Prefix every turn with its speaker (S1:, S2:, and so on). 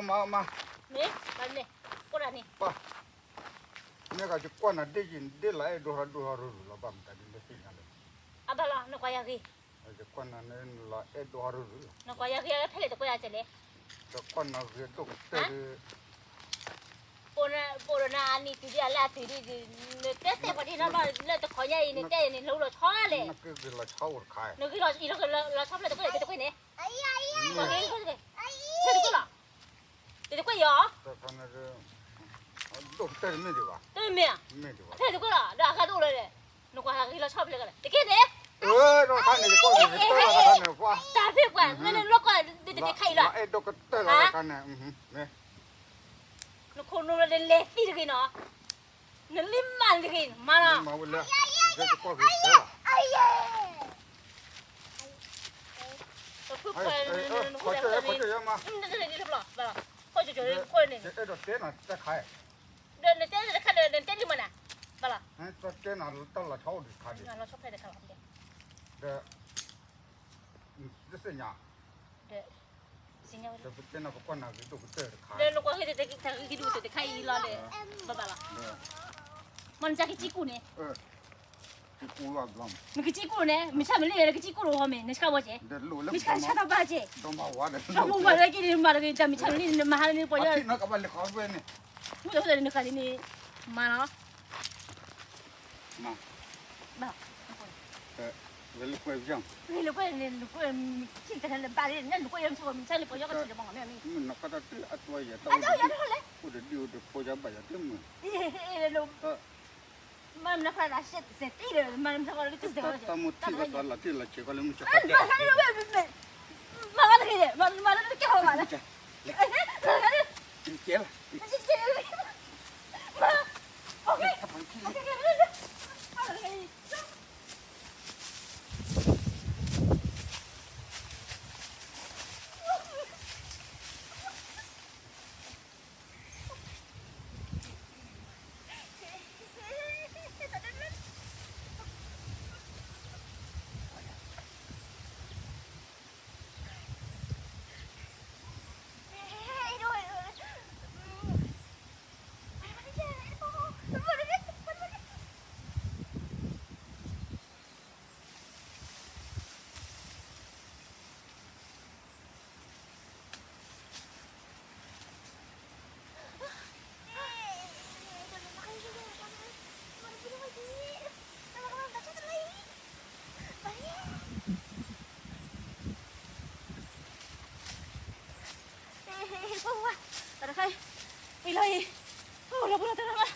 S1: ma
S2: ne ba ne ko ra ni
S1: ba ne ga ju ko na de yin de la do ha ru la bam ta din de sin na le
S2: abala no ko ya ki
S1: ju ko na ne la do ha ru
S2: no ko ya ki ya phele to ko ya che le
S1: to ko na ge to te
S2: pona na ni ti ya la ti di ne te ko di na ba le to ko ya ni te ni lo cho le
S1: na ke la chao khai
S2: no ki lo i lo cho le to ko ne ai ai ko ke ko ke te ko la te ko yo
S1: to ka na de do te me de ba
S2: te me
S1: me de ba
S2: te ko la da ka do le no ko ha ki lo cho le ka le ke ne
S1: เราท่านนี่ก็อยู่ตัวเราท่านเนี่ยว่า
S2: ตาเพียบกว่านั่นลูกก็เด็กใครล่ะ
S1: ไอ้ดอกก็ตัวเราท่านเนี่ยเนี่ย
S2: ลูกคนนู้นเล่นเล่ตีกันเนาะนั่นลิ้มมันกันมาละ
S1: มาวันละจะก็คือเด้อ
S2: ตัวผู้ชายนั่น
S1: ขอเจอมา
S2: นั่นนี่หรือเปล่าบ้าขอเจอคนนี่
S1: ไอ้ดอกเต้นน่ะจะขาย
S2: เดินเต้นจะขัดเดินเต้นที่มันอ่ะบ้าละ
S1: ไอ้ดอกเต้นน่ะต้องละเช่าดิขายดิ
S2: เราชอบใครเด็กเขาทำเด็ก
S1: เด้อจะเสียหน้า
S2: เด็กสิ่งเงี้ย
S1: จะเป็นเต้นน่ะก็คนน่ะดอกเต้นขาย
S2: เดินลูกก็ให้เด็กทางที่ดูเด็กใครรอเลยบ้าละมันจะกิจิกุเนี่ย
S1: ที่กูว่าลำ
S2: มันกิจิกุเนี่ยไม่ใช่มันเลยกิจิกุรู้ไหมนี่ชาวบ้านเจ้
S1: เดี๋ยวรู้แล้ว
S2: ไม่ใช่ชาวบ้านเจ้
S1: ต้องมาว่าเด้อ
S2: ถ้ามึงมาเลยกินมาเลยจะมีชาวนี่มาหาเนี่ยปอย
S1: ที่นักกับวันเลยขอเว้นนี่
S2: พูดเลยนี่ใครนี่มาเนาะ
S1: มา
S2: บ้า
S1: เวลาคุยจัง
S2: นี่ลูกเนี่ยลูกชิ้นกันเลยบ้านเนี่ยลูกยังชอบมีใช่ลูกยังก็ชิ้นบ้างเนี่ยนี่
S1: มันนักก็ตัวอัตวายตัว
S2: อ่ะเจ้าอย่าทำเลย
S1: กูเดี๋ยวเดี๋ยวพอจะไปจะเต็มมือ
S2: ลูกมันน่าฟังละเสร็จตีเลยมันทำอะไรก็เสร็จ
S1: ตามุที่ก็ตาละที่ละเชื่อก็เลยมุช
S2: อันมาให้ลูกมามาเลยมาเลยแค่หัวมาเลย
S1: เจ้า
S2: มาโอเคโอเค Para kay ilay. Oh, labo na talaga.